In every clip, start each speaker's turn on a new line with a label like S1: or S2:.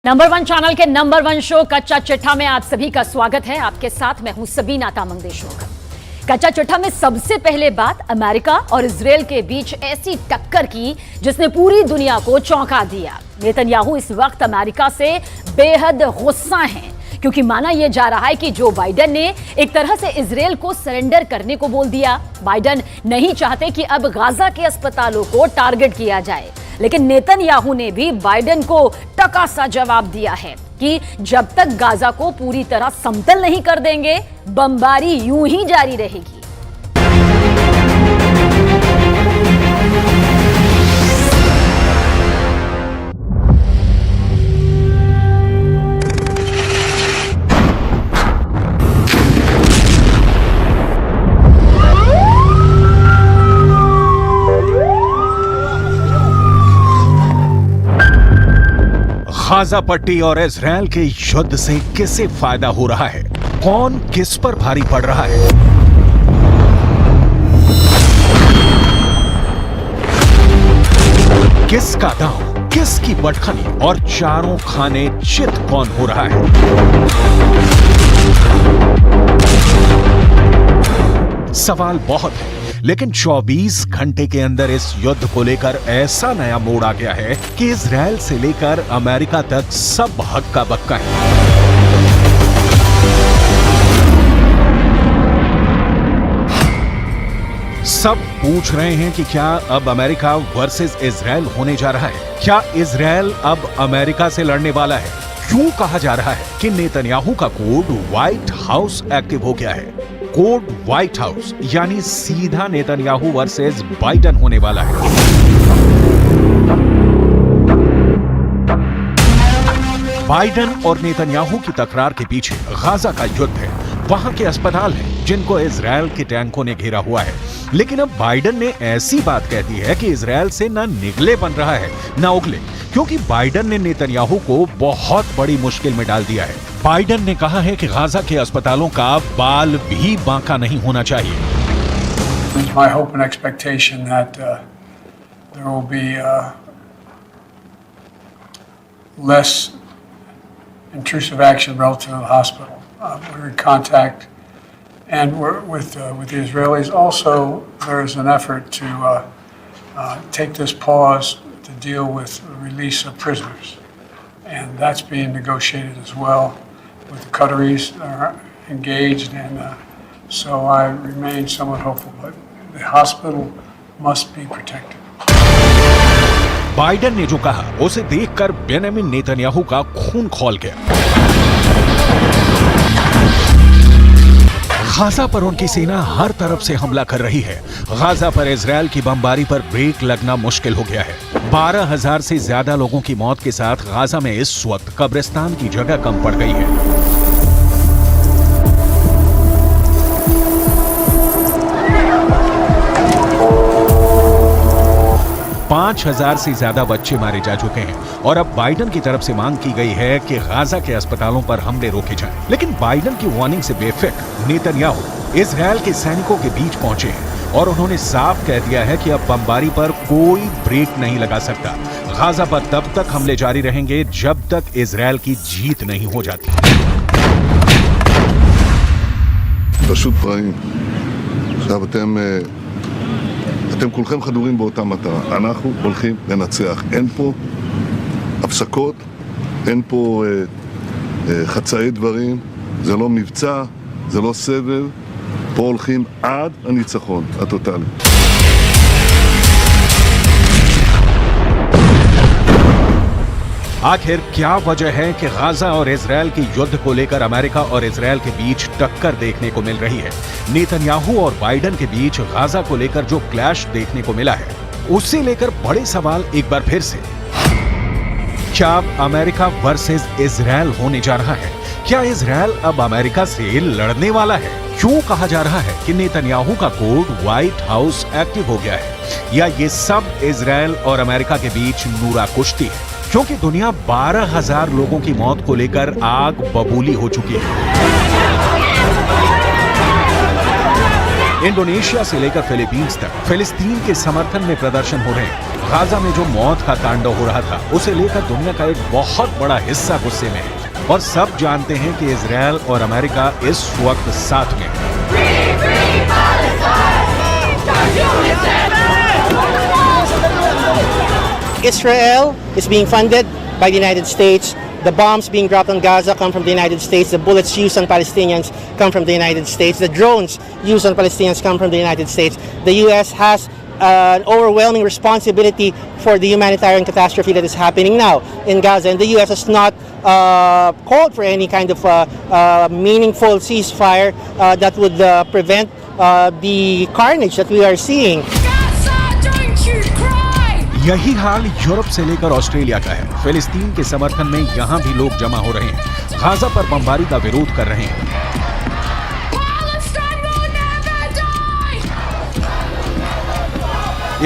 S1: Number one channel के number one show कच्चा चिट्ठा में आप सभी का स्वागत है। आपके साथ मैं हूं सबीना तामंग देशमुख। कच्चा चिट्ठा में सबसे पहले बात अमेरिका और इजरायल के बीच ऐसी टक्कर की जिसने पूरी दुनिया को चौंका दिया। नेतन्याहू इस वक्त अमेरिका से बेहद गुस्सा हैं क्योंकि माना यह जा रहा है कि जो बाइडेन ने एक तरह से इजरायल को सरेंडर करने को बोल दिया। बाइडेन नहीं चाहते कि अब गाजा के अस्पतालों को टारगेट किया जाए, लेकिन नेतन्याहू ने भी बाइडेन को टका सा जवाब दिया है कि जब तक गाजा को पूरी तरह समतल नहीं कर देंगे, बमबारी यूं ही जारी रहेगी।
S2: गाजा पट्टी और इजरायल के युद्ध से किसे फायदा हो रहा है? कौन किस पर भारी पड़ रहा है? किसका दांव, किसकी बटखनी और चारों खाने चित कौन हो रहा है? सवाल बहुत है, लेकिन 24 घंटे के अंदर इस युद्ध को लेकर ऐसा नया मोड़ आ गया है कि इजरायल से लेकर अमेरिका तक सब हक्का बक्का है। सब पूछ रहे हैं कि क्या अब अमेरिका वर्सेस इजरायल होने जा रहा है? क्या इजरायल अब अमेरिका से लड़ने वाला है? क्यों कहा जा रहा है कि नेतन्याहू का कोड व्हाइट हाउस एक्टिव हो गया है? कोड व्हाइट हाउस यानी सीधा नेतन्याहू वर्सेस बाइडेन होने वाला है। बाइडेन और नेतन्याहू की तकरार के पीछे गाजा का युद्ध है। वहां के अस्पताल हैं जिनको इजरायल के टैंकों ने घेरा हुआ है। लेकिन अब बाइडेन ने ऐसी बात कह दी है कि इजरायल से ना निगले बन रहा है ना उगले, क्योंकि बाइडेन ने नेतन्याहू को बहुत बड़ी मुश्किल में डाल दिया है। बाइडेन ने कहा है कि गाजा के अस्पतालों का बाल भी बांका नहीं होना चाहिए।
S3: It's my hope and expectation that there will be less intrusive action relative to the hospital. We're in contact, and we're with the Israelis. Also, there is an effort to take this pause to deal with the release of prisoners, and that's being negotiated as well. With the Qataris are engaged, and so I remain somewhat hopeful. But the hospital must be protected.
S2: Biden ने जो कहा उसे देखकर Benjamin Netanyahu का खून खौल गया। Gaza पर उनकी सेना हर तरफ से हमला कर रही है। गाजा पर इजरायल की बमबारी पर ब्रेक लगना मुश्किल हो गया है। 12,000 से ज्यादा लोगों की मौत के साथ गाजा में इस वक्त कब्रिस्तान की जगह कम पड़ गई है। 5,000 से ज्यादा बच्चे मारे जा चुके हैं और अब बाइडेन की तरफ से मांग की गई है कि गाजा के अस्पतालों पर हमले रोके जाएं। लेकिन बाइडेन की वार्निंग से बेफिक्र नेतन्याहू इजरायल के सैनिकों के बीच पहुंचे हैं और उन्होंने साफ कह दिया है कि अब बमबारी पर कोई ब्रेक नहीं लगा सकता। गाजा पर तब तक हमले जारी रहेंगे जब तक इजरायल की जीत नहीं हो जाती।
S4: פשוט רעים. עכשיו אתם כולכם חדורים באותה מטרה. אנחנו הולכים לנצח. אין פה הפסקות, אין פה חצאי דברים, זה לא מבצע, זה לא סבב. פה הולכים עד הניצחון הטוטלי.
S2: आखिर क्या वजह है कि गाजा और इजरायल के युद्ध को लेकर अमेरिका और इजरायल के बीच टक्कर देखने को मिल रही है? नेतन्याहू और बाइडेन के बीच गाजा को लेकर जो क्लैश देखने को मिला है, उससे लेकर बड़े सवाल एक बार फिर से। क्या अब अमेरिका वर्सेस इजरायल होने जा रहा है? क्या इजरायल अब अमेरिका से लड़ने वाला है? क्यों कहा जा रहा है कि नेतन्याहू का कोड व्हाइट हाउस एक्टिव हो गया है? या ये सब इजरायल और अमेरिका के बीच नूरा कुश्ती है? क्योंकि दुनिया 12,000 लोगों की मौत को लेकर आग बबूली हो चुकी है। इंडोनेशिया से लेकर फिलीपींस तक फिलिस्तीन के समर्थन में प्रदर्शन हो रहे हैं। गाजा में जो मौत का तांडव हो रहा था उसे लेकर दुनिया का एक बहुत बड़ा हिस्सा गुस्से में है और सब जानते हैं कि इजराइल और अमेरिका इस वक्त साथ में है।
S5: Israel is being funded by the United States. The bombs being dropped on Gaza come from the United States. The bullets used on Palestinians come from the United States. The drones used on Palestinians come from the United States. The U.S. has an overwhelming responsibility for the humanitarian catastrophe that is happening now in Gaza. And the U.S. has not called for any kind of meaningful ceasefire that would prevent the carnage that we are seeing.
S2: यही हाल Europe से लेकर Australia का है। फिलिस्तीन के समर्थन में यहाँ भी लोग जमा हो रहे हैं, गाजा पर बमबारी का विरोध कर रहे हैं।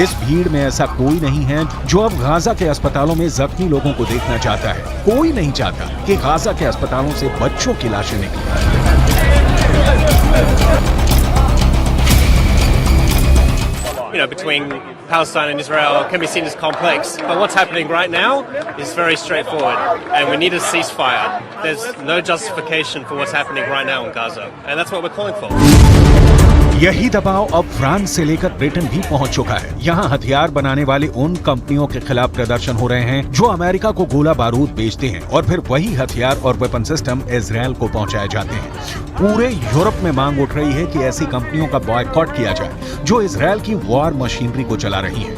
S2: इस भीड़ में ऐसा कोई नहीं है जो अब गाजा के अस्पतालों में जख्मी लोगों को देखना चाहता है। कोई नहीं चाहता कि गाजा के अस्पतालों से बच्चों की लाशें निकलें।
S6: Between Palestine and Israel can be seen as complex, but what's happening right now is very straightforward, and we need a ceasefire. There's no justification for what's happening right now in Gaza, and that's what we're calling for.
S2: यही दबाव अब France से लेकर Britain भी पहुंच चुका है। यहाँ हथियार बनाने वाली उन कंपनियों के खिलाफ प्रदर्शन हो रहे हैं जो अमेरिका को गोला बारूद बेचते हैं और फिर वही हथियार और वेपन सिस्टम इजराइल को पहुंचाए जाते हैं। पूरे यूरोप में मांग उठ रही है कि ऐसी कंपनियों का बॉयकॉट किया जाए जो इजराइल की वॉर मशीनरी को चला रही है।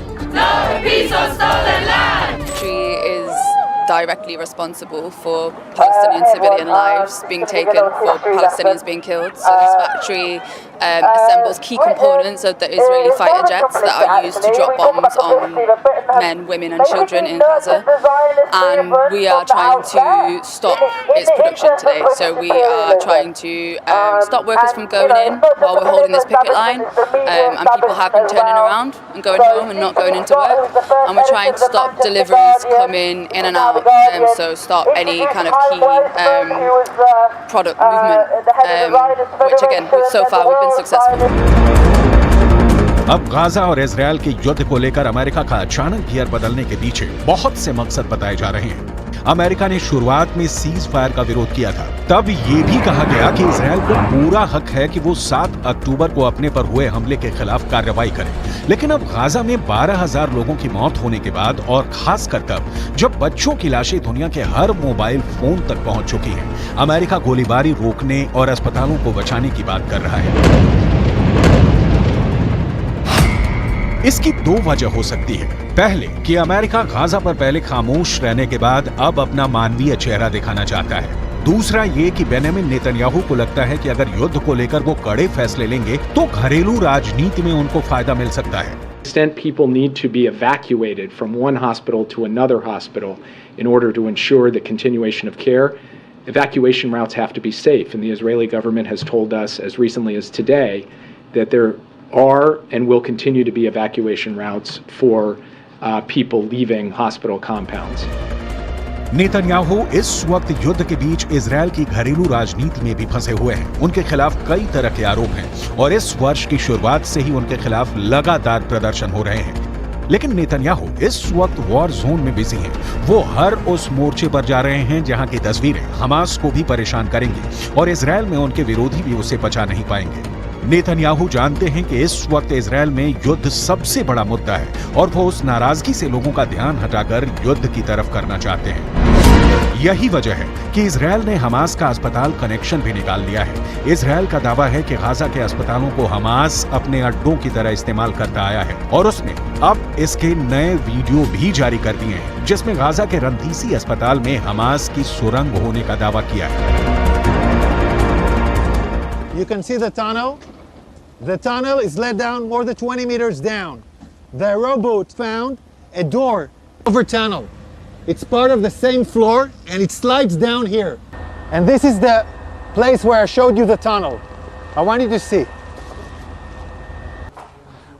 S7: Directly responsible for Palestinian civilian lives being taken, for Palestinians being killed. So this factory assembles key components of the Israeli fighter jets that are used to drop bombs on men, women and children in Gaza. And we are trying to stop its production today. So we are trying to stop workers from going in while we're holding this picket line. And people have been turning around and going home and not going into work. And we're trying to stop deliveries coming in and out. So stop any kind of key product movement, which again, so far we've been successful.
S2: अब Gaza और Israel के युद्ध को लेकर America का अचानक gear बदलने के पीछे बहुत से मकसद बताए जा रहे हैं। अमेरिका ने शुरुआत में सीज फायर का विरोध किया था। तब ये भी कहा गया कि इजराइल को पूरा हक है कि वो 7 अक्टूबर को अपने पर हुए हमले के खिलाफ कार्रवाई करे। लेकिन अब गाजा में 12,000 लोगों की मौत होने के बाद और खासकर तब जब बच्चों की लाशें दुनिया के हर मोबाइल फोन तक पहुंच चुकी हैं, अमेरिका गोलीबारी रोकने और अस्पतालों को बचाने की बात कर रहा है। इसकी 2 वजह हो सकती है। पहले कि अमेरिका गाजा पर पहले खामोश रहने के बाद अब अपना मानवीय चेहरा दिखाना चाहता है। दूसरा ये कि बेंजामिन नेतन्याहू को लगता है कि अगर युद्ध को लेकर वो कड़े फैसले लेंगे तो घरेलू राजनीति में उनको फायदा मिल सकता है।
S8: extent people need to be evacuated from one hospital to another hospital in order to ensure the continuation of care, evacuation routes have to be safe, and the Israeli government has told us as recently as today that there are and will continue to be evacuation routes for people leaving hospital compounds.
S2: Netanyahu इस वक्त युद्ध के बीच Israel की घरेलू राजनीति में भी फंसे हुए हैं। उनके खिलाफ कई तरह के आरोप हैं और इस वर्ष की शुरुआत से ही उनके खिलाफ लगातार प्रदर्शन हो रहे हैं। लेकिन नेतन्याहू इस वक्त वॉर जोन में बिजी हैं। वो हर उस मोर्चे पर जा रहे हैं जहां की तस्वीरें हमास को भी परेशान करेंगी और इजराइल में उनके विरोधी भी उसे बचा नहीं पाएंगे। नेतन्याहू जानते हैं कि इस वक्त इजराइल में युद्ध सबसे बड़ा मुद्दा है और वो उस नाराजगी से लोगों का ध्यान हटाकर युद्ध की तरफ करना चाहते हैं। यही वजह है कि इजराइल ने हमास का अस्पताल कनेक्शन भी निकाल लिया है। इजराइल का दावा है कि गाजा के अस्पतालों को हमास अपने अड्डों की तरह इस्तेमाल करता आया है और उसने अब इसके नए वीडियो भी जारी कर दिए हैं जिसमें गाजा के रंधीसी अस्पताल में हमास की सुरंग होने का दावा किया है।
S9: You can see the tunnel. The tunnel is let down more than 20 meters down. The rowboat found a door over tunnel. It's part of the same floor and it slides down here. And this is the place where I showed you the tunnel. I want you to see.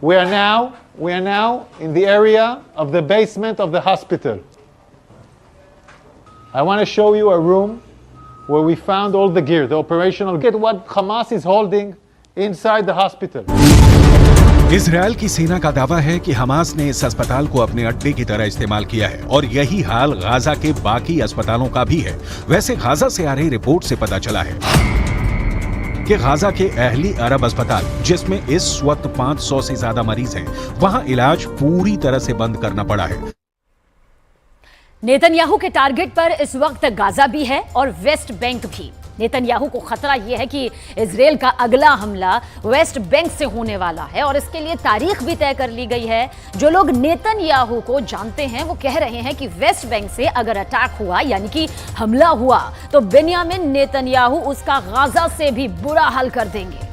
S9: We are now in the area of the basement of the hospital. I want to show you a room where we found all the gear, the operational gear, what Hamas is holding inside the hospital.
S2: Israel की सेना का दावा है कि Hamas ने इस अस्पताल को अपने अड्डे की तरह इस्तेमाल किया है और यही हाल गाजा के बाकी अस्पतालों का भी है। वैसे गाजा से आ रही रिपोर्ट से पता चला है कि गाजा के अहली अरब अस्पताल, जिसमें इस वक्त 500 से ज्यादा मरीज हैं, वहां इलाज पूरी तरह से बंद करना पड़ा है।
S1: नेतन्याहू के टारगेट पर इस वक्त गाजा भी है और वेस्ट बैंक भी। नेतन्याहू को खतरा यह है कि इजरायल का अगला हमला वेस्ट बैंक से होने वाला है और इसके लिए तारीख भी तय कर ली गई है। जो लोग नेतन्याहू को जानते हैं वो कह रहे हैं कि वेस्ट बैंक से अगर अटैक हुआ यानी कि हमला हुआ तो बेन्यामिन नेतन्याहू उसका गाजा से भी बुरा हाल कर देंगे।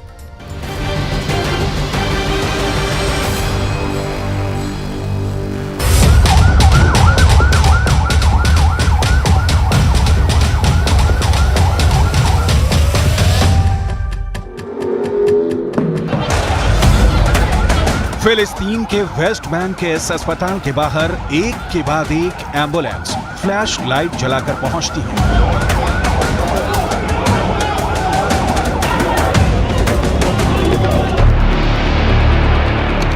S2: फिलिस्तीन के वेस्ट बैंक के इस अस्पताल के बाहर एक के बाद एक एम्बुलेंस फ्लैश लाइट जलाकर पहुंचती है।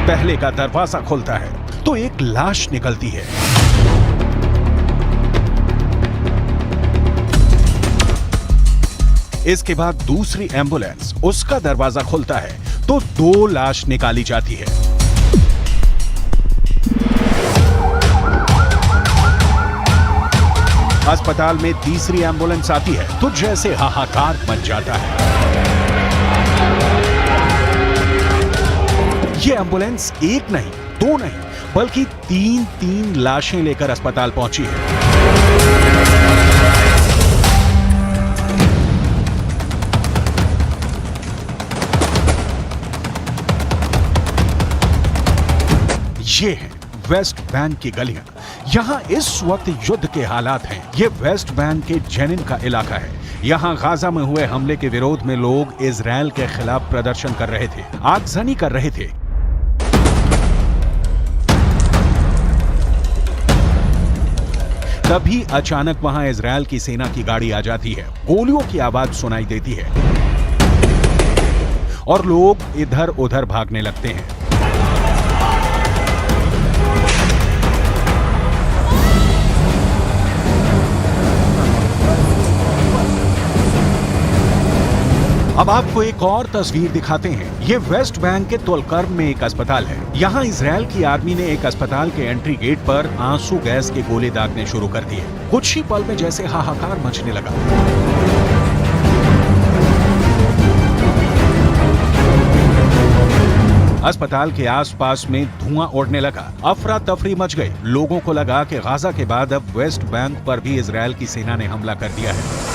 S2: पहले का दरवाजा खुलता है तो एक लाश निकलती है। इसके बाद दूसरी एम्बुलेंस, उसका दरवाजा खुलता है तो 2 लाश निकाली जाती है। अस्पताल में तीसरी एम्बुलेंस आती है तो जैसे हाहाकार मच जाता है। ये एम्बुलेंस एक नहीं, 2 नहीं, बल्कि 3 लाशें लेकर अस्पताल पहुंची है। ये है वेस्ट बैंक की गलियां। यहां इस वक्त युद्ध के हालात हैं। ये वेस्ट बैंक के जेनिन का इलाका है। यहां गाजा में हुए हमले के विरोध में लोग इजरायल के खिलाफ प्रदर्शन कर रहे थे, आगजनी कर रहे थे। तभी अचानक वहां इजरायल की सेना की गाड़ी आ जाती है, गोलियों की आवाज सुनाई देती है और लोग इधर उधर भागने लगते हैं। अब आपको एक और तस्वीर दिखाते हैं। ये वेस्ट बैंक के तुलकर्म में एक अस्पताल है। यहाँ इजरायल की आर्मी ने एक अस्पताल के एंट्री गेट पर आंसू गैस के गोले दागने शुरू कर दिए। कुछ ही पल में जैसे हाहाकार मचने लगा। अस्पताल के आसपास में धुआं उड़ने लगा, अफरा तफरी मच गई। लोगों को लगा कि गाजा के बाद अब वेस्ट बैंक पर भी इजरायल की सेना ने हमला कर दिया है।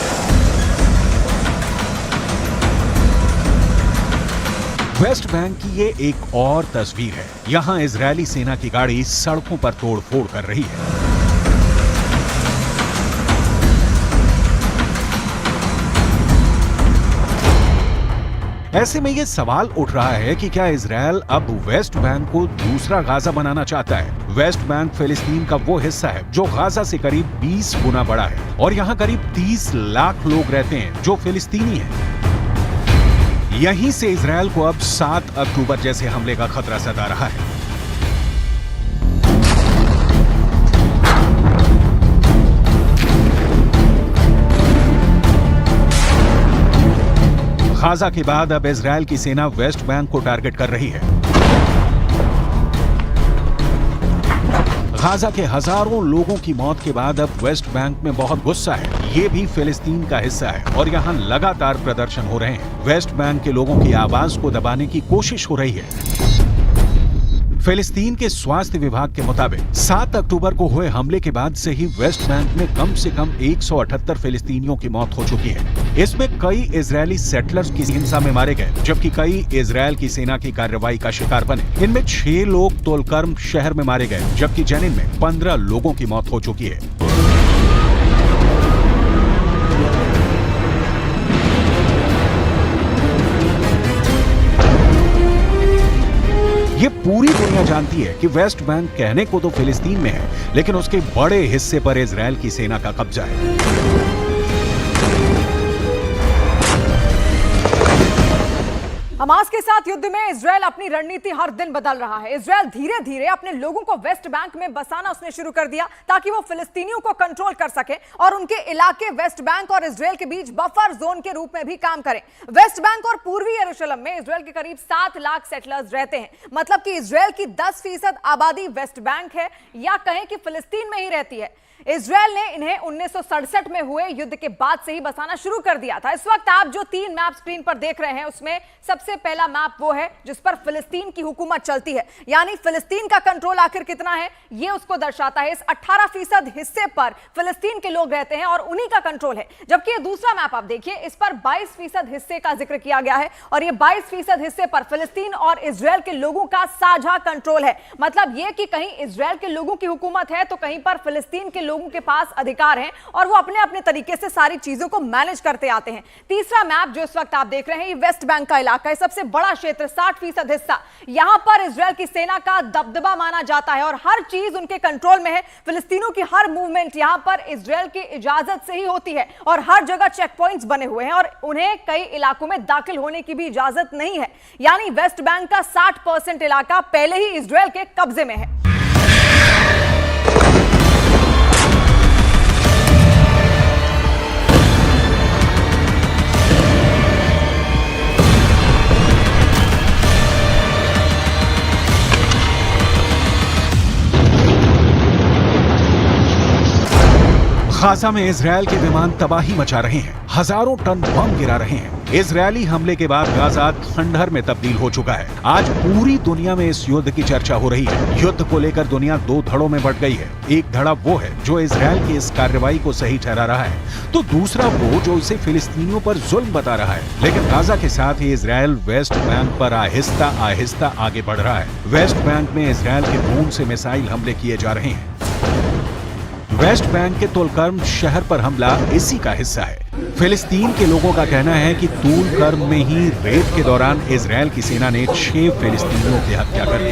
S2: वेस्ट बैंक की ये एक और तस्वीर है। यहां इजरायली सेना की गाड़ी सड़कों पर तोड़फोड़ कर रही है। ऐसे में ये सवाल उठ रहा है कि क्या इजरायल अब वेस्ट बैंक को दूसरा गाजा बनाना चाहता है? वेस्ट बैंक फिलिस्तीन का वो हिस्सा है जो गाजा से करीब 20 गुना बड़ा है और यहाँ करीब 30 लाख लोग रहते हैं जो फिलिस्तीनी हैं। यहीं से इजरायल को अब 7 अक्टूबर जैसे हमले का खतरा सता रहा है। गाजा के बाद अब इजरायल की सेना वेस्ट बैंक को टारगेट कर रही है। गाजा के हजारों लोगों की मौत के बाद अब वेस्ट बैंक में बहुत गुस्सा है। ये भी फिलिस्तीन का हिस्सा है और यहाँ लगातार प्रदर्शन हो रहे हैं। वेस्ट बैंक के लोगों की आवाज को दबाने की कोशिश हो रही है। फिलिस्तीन के स्वास्थ्य विभाग के मुताबिक 7 अक्टूबर को हुए हमले के बाद से ही वेस्ट बैंक में कम से कम 178 फिलिस्तीनियों की मौत हो चुकी है। इसमें कई इजरायली सेटलर्स की हिंसा में मारे गए, जबकि कई इजरायल की सेना की कार्रवाई का शिकार बने। इनमें 6 लोग तुलकर्म शहर में मारे गए, जबकि जेनिन में 15 लोगों की मौत हो चुकी है। ये पूरी दुनिया जानती है कि वेस्ट बैंक कहने को तो फिलिस्तीन में है, लेकिन उसके बड़े हिस्से पर इजरायल की सेना का कब्जा है।
S10: हमास के साथ युद्ध में इजरायल अपनी रणनीति हर दिन बदल रहा है। इजरायल धीरे धीरे अपने लोगों को वेस्ट बैंक में बसाना उसने शुरू कर दिया ताकि वो फिलिस्तीनियों को कंट्रोल कर सके और उनके इलाके वेस्ट बैंक और इजरायल के बीच बफर जोन के रूप में भी काम करें। वेस्ट बैंक और पूर्वी यरूशलेम में इजरायल के करीब 7 लाख सेटलर्स रहते हैं। मतलब कि इजरायल की 10% आबादी वेस्ट बैंक है या कहें कि फिलिस्तीन में ही रहती है। इजरायल ने इन्हें 1967 में हुए युद्ध के बाद से ही बसाना शुरू कर दिया था। इस वक्त आप जो 3 मैप स्क्रीन पर देख रहे हैं उसमें सबसे पहला मैप वो है जिस पर फिलिस्तीन की हुकूमत चलती है, यानी फिलिस्तीन का कंट्रोल आखिर कितना है ये उसको दर्शाता है। इस 18% हिस्से पर फिलिस्तीन के लोग रहते हैं और उन्हीं का कंट्रोल है। जबकि ये दूसरा मैप आप देखिए, इस पर 22% हिस्से का जिक्र किया गया है और ये 22% हिस्से पर फिलिस्तीन और इजरायल के लोगों का साझा कंट्रोल है। मतलब ये कि कहीं इजरायल के लोगों की हुकूमत है तो कहीं पर फिलिस्तीन के लोगों के पास अधिकार हैं और वो अपने अपने तरीके से सारी चीजों को मैनेज करते आते हैं। तीसरा मैप जो इस वक्त आप देख रहे हैं ये वेस्ट बैंक का इलाका है, सबसे बड़ा क्षेत्र, 60% हिस्सा। यहां पर इजरायल की सेना का दबदबा माना जाता है और हर चीज उनके कंट्रोल में है। फिलिस्तीनों की हर मूवमेंट यहां पर इजरायल की इजाजत से ही होती है और हर जगह चेक पॉइंट्स बने हुए हैं और उन्हें कई इलाकों में दाखिल होने की भी इजाजत नहीं है। यानी वेस्ट बैंक का 60% इलाका पहले ही इजरायल के कब्जे में है।
S2: गाजा में इजरायल के विमान तबाही मचा रहे हैं, हजारों टन बम गिरा रहे हैं। इजरायली हमले के बाद गाजा खंडहर में तब्दील हो चुका है। आज पूरी दुनिया में इस युद्ध की चर्चा हो रही है। युद्ध को लेकर दुनिया 2 धड़ों में बंट गई है। एक धड़ा वो है जो इजरायल की इस कार्रवाई को सही ठहरा रहा है, तो दूसरा वो जो इसे फिलिस्तीनियों पर जुल्म बता रहा है। लेकिन गाजा के साथ ही इजरायल वेस्ट बैंक पर आहिस्ता आहिस्ता आगे बढ़ रहा है। वेस्ट बैंक में इजरायल के ड्रोन से मिसाइल हमले किए जा रहे हैं। वेस्ट बैंक के तुलकर्म शहर पर हमला इसी का हिस्सा है। फिलिस्तीन के लोगों का कहना है कि तुलकर्म में ही रेड के दौरान इजरायल की सेना ने 6 फिलिस्तीनियों की हत्या कर दी।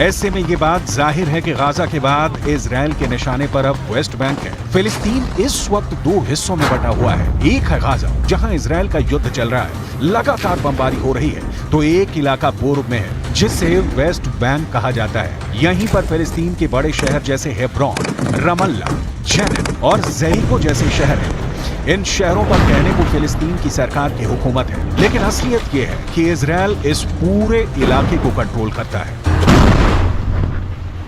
S2: ऐसे में ये बात जाहिर है कि गाजा के बाद इजरायल के निशाने पर अब वेस्ट बैंक है। फिलिस्तीन इस वक्त 2 हिस्सों में बटा हुआ है। एक है गाजा जहां इजरायल का युद्ध चल रहा है, लगातार बमबारी हो रही है, तो एक इलाका पूर्व में है जिसे वेस्ट बैंक कहा जाता है। यहीं पर फिलिस्तीन के बड़े शहर जैसे हेब्रोन, रमल्ला, जेनिन और जेरिको जैसे शहर हैं। इन शहरों पर कहने को फिलिस्तीन की सरकार की हुकूमत है, लेकिन असलियत ये है कि इजरायल इस पूरे इलाके को कंट्रोल करता है।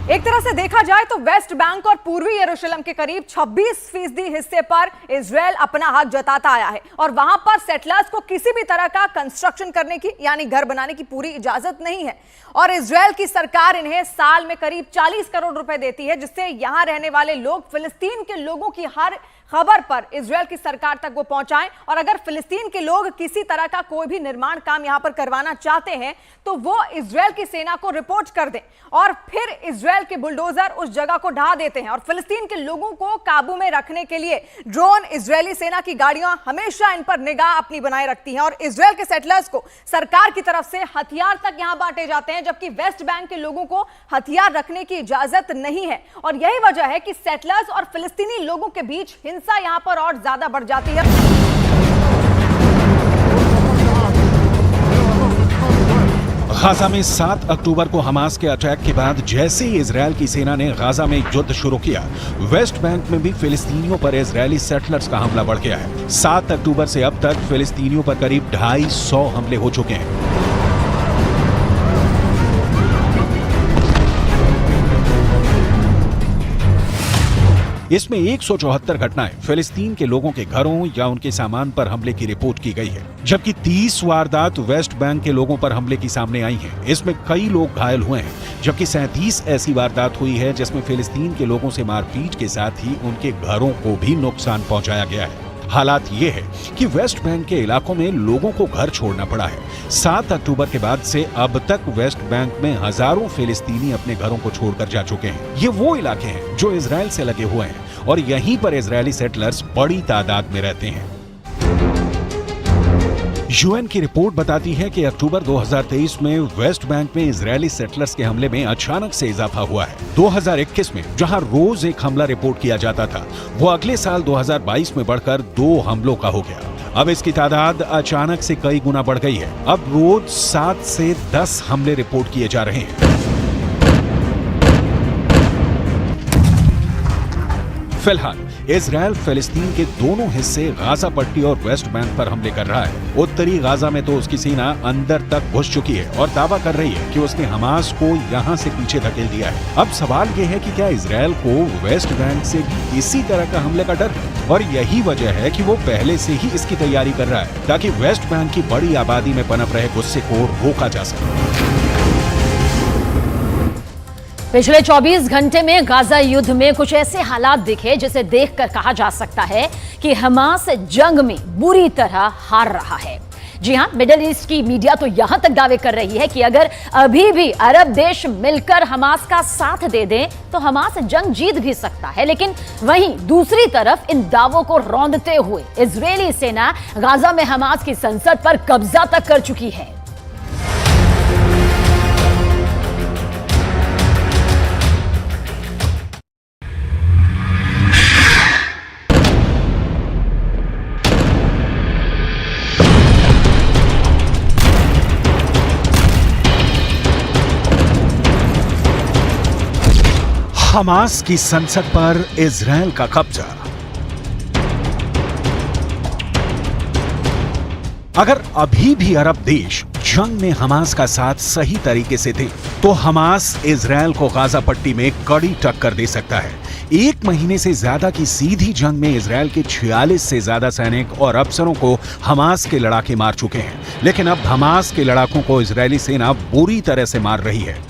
S10: एक तरह से देखा जाए तो वेस्ट बैंक और पूर्वी यरूशलेम के करीब 26% हिस्से पर इजरायल अपना हक जताता आया है और वहां पर सेटलर्स को किसी भी तरह का कंस्ट्रक्शन करने की यानी घर बनाने की पूरी इजाजत नहीं है और इजरायल की सरकार इन्हें साल में करीब 40 करोड़ रुपए देती है, जिससे यहां रहने वाले लोग फिलिस्तीन के लोगों की हर खबर पर इजरायल की सरकार तक वो पहुंचाएं और अगर फिलिस्तीन के लोग किसी तरह का कोई भी निर्माण काम यहां पर करवाना चाहते हैं तो वो इजरायल की सेना को रिपोर्ट कर दें और फिर इजरायल के बुलडोजर उस जगह को ढा देते हैं। और फिलिस्तीन के लोगों को काबू में रखने के लिए ड्रोन, इजरायली सेना की गाड़ियां हमेशा इन पर निगाह अपनी बनाए रखती हैं और इजरायल के सेटलर्स को सरकार की तरफ से हथियार तक यहां बांटे जाते हैं, जबकि वेस्ट बैंक के लोगों को हथियार रखने की इजाजत नहीं है। और यही वजह है कि सेटलर्स और फिलिस्तीनी लोगों के बीच हिंसा यहां पर और ज्यादा बढ़ जाती है।
S2: गाजा में 7 अक्टूबर को हमास के अटैक के बाद जैसे ही इजरायल की सेना ने गाजा में युद्ध शुरू किया, वेस्ट बैंक में भी फिलिस्तीनियों पर इजरायली सेटलर्स का हमला बढ़ गया है। 7 अक्टूबर से अब तक फिलिस्तीनियों पर करीब 250 हमले हो चुके हैं। इसमें 174 घटनाएं फिलिस्तीन के लोगों के घरों या उनके सामान पर हमले की रिपोर्ट की गई है, जबकि 30 वारदात वेस्ट बैंक के लोगों पर हमले की सामने आई हैं। इसमें कई लोग घायल हुए हैं, जबकि 37 ऐसी वारदात हुई है जिसमें फिलिस्तीन के लोगों से मारपीट के साथ ही उनके घरों को भी नुकसान पहुंचाया गया है। हालात ये है कि वेस्ट बैंक के इलाकों में लोगों को घर छोड़ना पड़ा है। 7 अक्टूबर के बाद से अब तक वेस्ट बैंक में हजारों फिलिस्तीनी अपने घरों को छोड़कर जा चुके हैं। ये वो इलाके हैं जो इजरायल से लगे हुए हैं और यहीं पर इजरायली सेटलर्स बड़ी तादाद में रहते हैं। यूएन की रिपोर्ट बताती है कि अक्टूबर 2023 में वेस्ट बैंक में इजरायली सेटलर्स के हमले में अचानक से इजाफा हुआ है। 2021 में जहां रोज एक हमला रिपोर्ट किया जाता था, वो अगले साल 2022 में बढ़कर 2 हमलों का हो गया। अब इसकी तादाद अचानक से कई गुना बढ़ गई है। अब रोज 7 से 10 हमले रिपोर्ट किए जा रहे हैं। फिलहाल इजरायल फिलिस्तीन के दोनों हिस्से गाजा पट्टी और वेस्ट बैंक पर हमले कर रहा है। उत्तरी गाजा में तो उसकी सेना अंदर तक घुस चुकी है और दावा कर रही है कि उसने हमास को यहां से पीछे धकेल दिया है। अब सवाल यह है कि क्या इजरायल को वेस्ट बैंक से भी इसी तरह का हमले का डर है, और यही वजह है कि वो पहले से ही इसकी तैयारी कर रहा है ताकि वेस्ट बैंक की बड़ी आबादी में पनप रहे गुस्से को रोका जा सके।
S1: पिछले 24 घंटे में गाजा युद्ध में कुछ ऐसे हालात दिखे जिसे देखकर कहा जा सकता है कि हमास जंग में बुरी तरह हार रहा है। जी हां, मिडिल ईस्ट की मीडिया तो यहां तक दावे कर रही है कि अगर अभी भी अरब देश मिलकर हमास का साथ दे दें तो हमास जंग जीत भी सकता है। लेकिन वहीं दूसरी तरफ इन दावों को रौंदते हुए इजरायली सेना गाजा में हमास की संसद पर कब्जा तक कर चुकी है।
S2: हमास की संसद पर इजरायल का कब्जा। अगर अभी भी अरब देश जंग में हमास का साथ सही तरीके से थे तो हमास इजरायल को गाजा पट्टी में कड़ी टक्कर दे सकता है। 1 महीने से ज्यादा की सीधी जंग में इजरायल के 46 से ज्यादा सैनिक और अफसरों को हमास के लड़ाके मार चुके हैं, लेकिन अब हमास के लड़ाकों को इजरायली सेना बुरी तरह से मार रही है।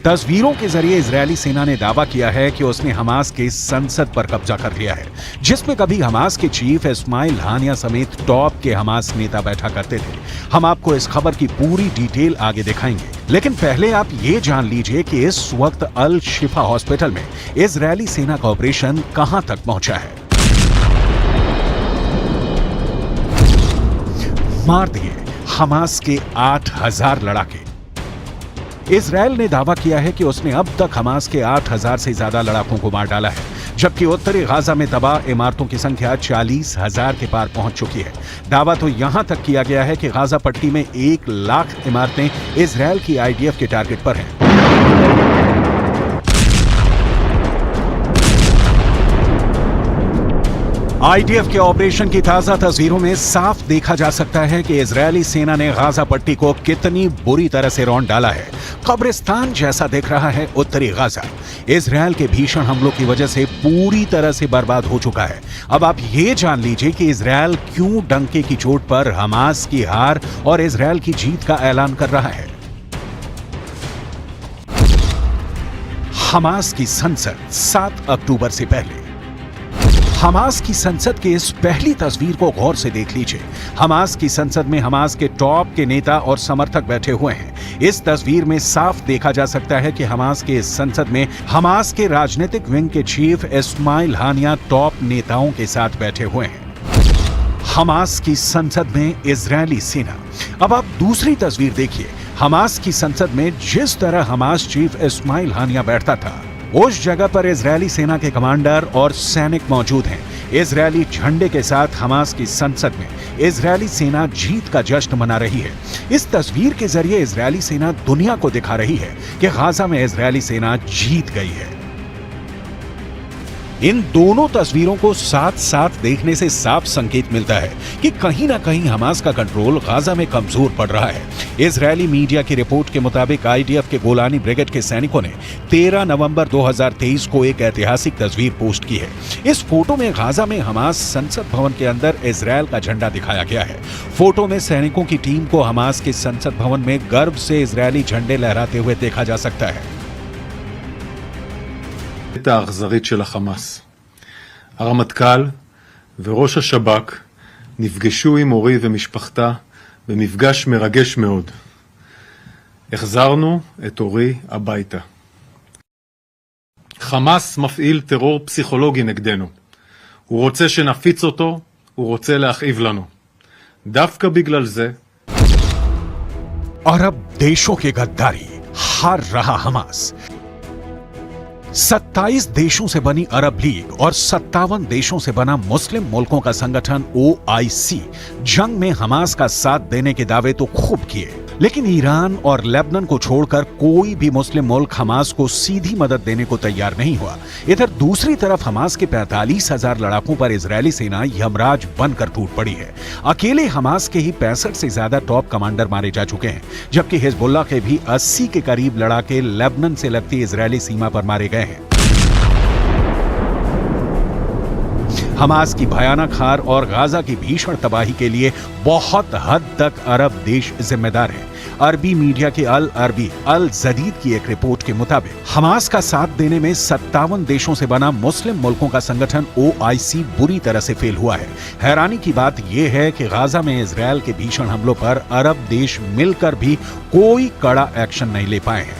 S2: तस्वीरों के जरिए इजरायली सेना ने दावा किया है कि उसने हमास के संसद पर कब्जा कर लिया है, जिसमें कभी हमास के चीफ इस्माइल हानिया समेत टॉप के हमास नेता बैठा करते थे। हम आपको इस खबर की पूरी डिटेल आगे दिखाएंगे, लेकिन पहले आप ये जान लीजिए कि इस वक्त अल शिफा हॉस्पिटल में इजरायली सेना का ऑपरेशन कहां तक पहुंचा है। मार दिए हमास के 8000 लड़ाके। इजरायल ने दावा किया है कि उसने अब तक हमास के 8000 से ज्यादा लड़ाकों को मार डाला है, जबकि उत्तरी गाजा में तबाह इमारतों की संख्या 40,000 के पार पहुंच चुकी है। दावा तो यहां तक किया गया है कि गाजा पट्टी में 1 लाख इमारतें इजरायल की आईडीएफ के टारगेट पर हैं। आईडीएफ के ऑपरेशन की ताजा तस्वीरों में साफ देखा जा सकता है कि इजरायली सेना ने गाजा पट्टी को कितनी बुरी तरह से रौंद डाला है। कब्रिस्तान जैसा दिख रहा है उत्तरी गाजा। इजरायल के भीषण हमलों की वजह से पूरी तरह से बर्बाद हो चुका है। अब आप ये जान लीजिए कि इजरायल क्यों डंके की चोट पर हमास की हार और इजरायल की जीत का ऐलान कर रहा है। हमास की संसद 7 अक्टूबर से पहले। हमास की संसद के इस पहली तस्वीर को गौर से देख लीजिए। हमास की संसद में हमास के टॉप के नेता और समर्थक बैठे हुए हैं। इस तस्वीर में साफ देखा जा सकता है कि हमास के इस संसद में हमास के राजनीतिक विंग के चीफ इस्माइल हानिया टॉप नेताओं के साथ बैठे हुए हैं। हमास की संसद में इजरायली सेना। अब आप दूसरी तस्वीर देखिए। हमास की संसद में जिस तरह हमास चीफ इस्माइल हानिया बैठता था, उस जगह पर इजरायली सेना के कमांडर और सैनिक मौजूद हैं। इजरायली झंडे के साथ हमास की संसद में इजरायली सेना जीत का जश्न मना रही है। इस तस्वीर के जरिए इजरायली सेना दुनिया को दिखा रही है कि गाजा में इजरायली सेना जीत गई है। इन दोनों तस्वीरों को साथ साथ देखने से साफ संकेत मिलता है कि कहीं ना कहीं हमास का कंट्रोल गाजा में कमजोर पड़ रहा है। इजरायली मीडिया की रिपोर्ट के मुताबिक आईडीएफ के गोलानी ब्रिगेड के सैनिकों ने 13 नवंबर 2023 को एक ऐतिहासिक तस्वीर पोस्ट की है। इस फोटो में गाजा में हमास संसद भवन के अंदर इजरायल का झंडा दिखाया गया है। फोटो में सैनिकों की टीम को हमास के संसद भवन में गर्व से इजरायली झंडे लहराते हुए देखा जा सकता है।
S11: האכזרית של החמאס. הרמטכ"ל וראש השב"כ נפגשו עם אורי ומשפחתה במפגש מרגש מאוד. החזרנו את אורי הביתה. חמאס מפעיל טרור פסיכולוגי נגדנו. הוא רוצה שנפיץ אותו, הוא רוצה להכאיב לנו. דווקא בגלל זה
S2: अरब देशों की गद्दारी, हार रहा हमास। 27 देशों से बनी अरब लीग और 57 देशों से बना मुस्लिम मुल्कों का संगठन OIC जंग में हमास का साथ देने के दावे तो खूब किए, लेकिन ईरान और लेबनान को छोड़कर कोई भी मुस्लिम मुल्क हमास को सीधी मदद देने को तैयार नहीं हुआ। इधर दूसरी तरफ हमास के 45,000 लड़ाकों पर इजरायली सेना यमराज बनकर टूट पड़ी है। अकेले हमास के ही 65 से ज्यादा टॉप कमांडर मारे जा चुके हैं, जबकि हिजबुल्लाह के भी 80 के करीब लड़ाके लेबनान से लगती इजरायली सीमा पर मारे गए हैं। हमास की भयानक हार और गाजा की भीषण तबाही के लिए बहुत हद तक अरब देश जिम्मेदार हैं। अरबी मीडिया के अल अरबी अल जदीद की एक रिपोर्ट के मुताबिक हमास का साथ देने में 57 देशों से बना मुस्लिम मुल्कों का संगठन OIC बुरी तरह से फेल हुआ है। हैरानी की बात यह है कि गाजा में इजरायल के भीषण हमलों पर अरब देश मिलकर भी कोई कड़ा एक्शन नहीं ले पाए हैं।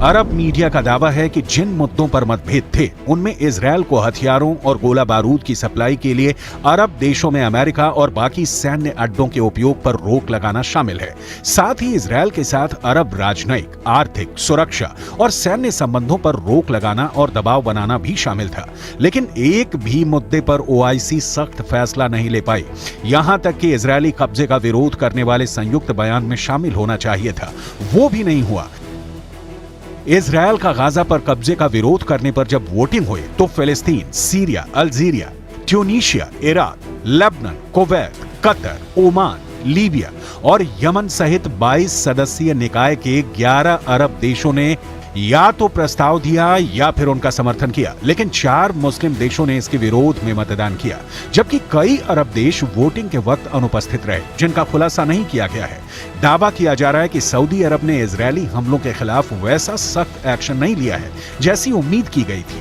S2: अरब मीडिया का दावा है कि जिन मुद्दों पर मतभेद थे उनमें इजरायल को हथियारों और गोला बारूद की सप्लाई के लिए अरब देशों में अमेरिका और बाकी सैन्य अड्डों के उपयोग पर रोक लगाना शामिल है। साथ ही इजरायल के साथ अरब राजनयिक, आर्थिक, सुरक्षा और सैन्य संबंधों पर रोक लगाना और दबाव बनाना भी शामिल था। लेकिन एक भी मुद्दे पर OIC सख्त फैसला नहीं ले पाई। यहां तक कि इजरायली कब्जे का विरोध करने वाले संयुक्त बयान में शामिल होना चाहिए था, वो भी नहीं हुआ। इजरायल का गाजा पर कब्जे का विरोध करने पर जब वोटिंग हुई तो फिलिस्तीन, Syria, Algeria, Tunisia, Iraq, Lebanon, Kuwait, Qatar, Oman, Libya और यमन सहित 22 सदस्यीय निकाय के 11 अरब देशों ने या तो प्रस्ताव दिया या फिर उनका समर्थन किया, लेकिन 4 मुस्लिम देशों ने इसके विरोध में मतदान किया, जबकि कई अरब देश वोटिंग के वक्त अनुपस्थित रहे, जिनका खुलासा नहीं किया गया है। दावा किया जा रहा है कि सऊदी अरब ने इजरायली हमलों के खिलाफ वैसा सख्त एक्शन नहीं लिया है जैसी उम्मीद की गई थी।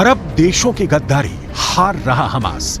S2: अरब देशों की गद्दारी, हार रहा हमास।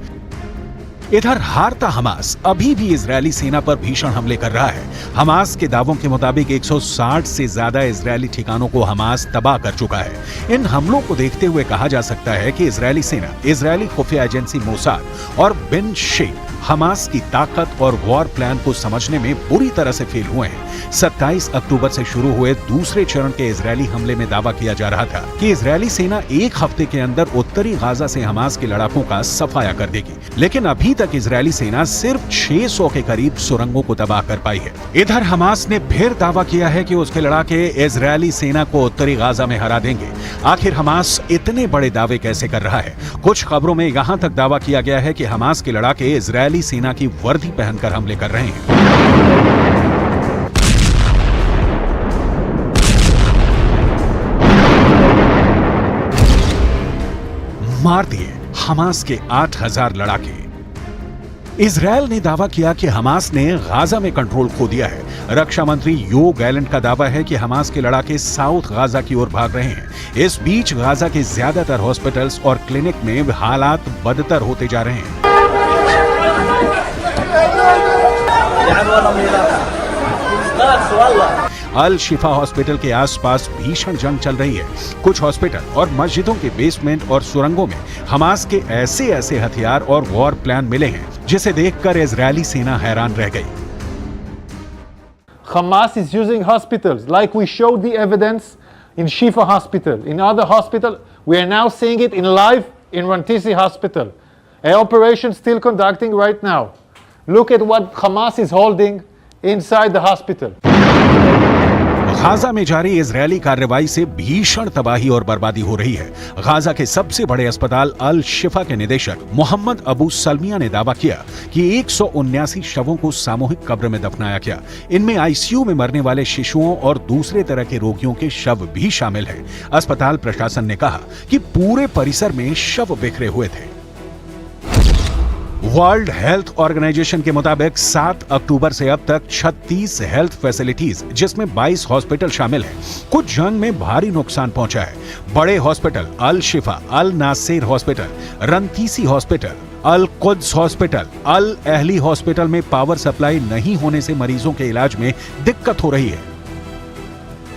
S2: इधर हारता हमास अभी भी इजरायली सेना पर भीषण हमले कर रहा है। हमास के दावों के मुताबिक 160 से ज्यादा इजरायली ठिकानों को हमास तबाह कर चुका है। इन हमलों को देखते हुए कहा जा सकता है कि इजरायली सेना, इजरायली खुफिया एजेंसी मोसाद और बिन शेख हमास की ताकत और वॉर प्लान को समझने में बुरी तरह से फेल हुए हैं। 27 अक्टूबर से शुरू हुए दूसरे चरण के इजरायली हमले में दावा किया जा रहा था कि इजरायली सेना एक हफ्ते के अंदर उत्तरी गाजा से हमास के लड़ाकों का सफाया कर देगी, लेकिन अभी तक इजरायली सेना सिर्फ 600 के करीब सुरंगों को तबाह कर पाई है। इधर हमास ने फिर दावा किया है कि उसके लड़ाके इजरायली सेना को उत्तरी गाजा में हरा देंगे। आखिर हमास इतने बड़े दावे कैसे कर रहा है? कुछ खबरों में यहां तक दावा किया गया है कि हमास के लड़ाके इजरायली सेना की वर्दी पहनकर हमले कर रहे हैं। मार दिए हमास के 8,000 लड़ाके। इजरायल ने दावा किया कि हमास ने गाजा में कंट्रोल खो दिया है। रक्षा मंत्री यो गैलेंट का दावा है कि हमास के लड़ाके साउथ गाजा की ओर भाग रहे हैं। इस बीच गाजा के ज्यादातर हॉस्पिटल्स और क्लिनिक में हालात बदतर होते जा रहे हैं। अल शिफा हॉस्पिटल के आसपास भीषण जंग चल रही है। कुछ हॉस्पिटल और मस्जिदों के बेसमेंट और सुरंगों में हमास के ऐसे हथियार और वॉर प्लान मिले हैं जिसे देखकर इजरायली सेना हैरान रह गई।
S9: Hamas is using hospitals like we showed the evidence in Shifa Hospital. In other hospital, we are now seeing it in live in Rantisi Hospital. An operation still conducting right now. Look at what Hamas is holding inside the hospital.
S2: Gaza में जारी Israeli कार्रवाई से भीषण तबाही और बर्बादी हो रही है। गाजा के सबसे बड़े अस्पताल अल शिफा के निदेशक मोहम्मद अबू सलमिया ने दावा किया कि 179 शवों को सामूहिक कब्र में दफनाया गया। इनमें आईसीयू में मरने वाले शिशुओं और दूसरे तरह के रोगियों के शव भी शामिल हैं। अस्पताल प्रशासन ने कहा कि पूरे परिसर में शव बिखरे हुए थे। वर्ल्ड हेल्थ ऑर्गेनाइजेशन के मुताबिक 7 अक्टूबर से अब तक 36 हेल्थ फैसिलिटीज जिसमें 22 हॉस्पिटल शामिल हैं, कुछ जंग में भारी नुकसान पहुंचा है। बड़े hospital Al Shifa, Al Nasser hospital, Rantisi hospital, Al Quds hospital, Al Ahli hospital में पावर सप्लाई नहीं होने से मरीजों के इलाज में दिक्कत हो रही है।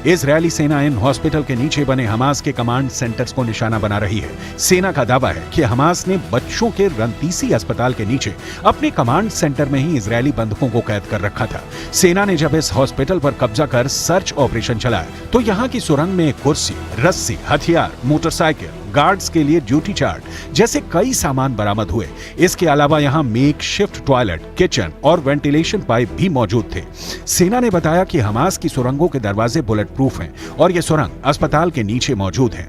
S2: इजरायली सेना इन हॉस्पिटल के नीचे बने हमास के कमांड सेंटर्स को निशाना बना रही है। सेना का दावा है कि हमास ने बच्चों के रंतीसी अस्पताल के नीचे अपने कमांड सेंटर में ही इजरायली बंधकों को कैद कर रखा था। सेना ने जब इस हॉस्पिटल पर कब्जा कर सर्च ऑपरेशन चलाया तो यहाँ की सुरंग में कुर्सी, रस्सी, हथियार, मोटरसाइकिल, गार्ड्स के लिए ड्यूटी चार्ट जैसे कई सामान बरामद हुए। इसके अलावा यहाँ मेकशिफ्ट टॉयलेट, किचन और वेंटिलेशन पाइप भी मौजूद थे। सेना ने बताया कि हमास की सुरंगों के दरवाजे बुलेट प्रूफ हैं और ये सुरंग अस्पताल के नीचे मौजूद है।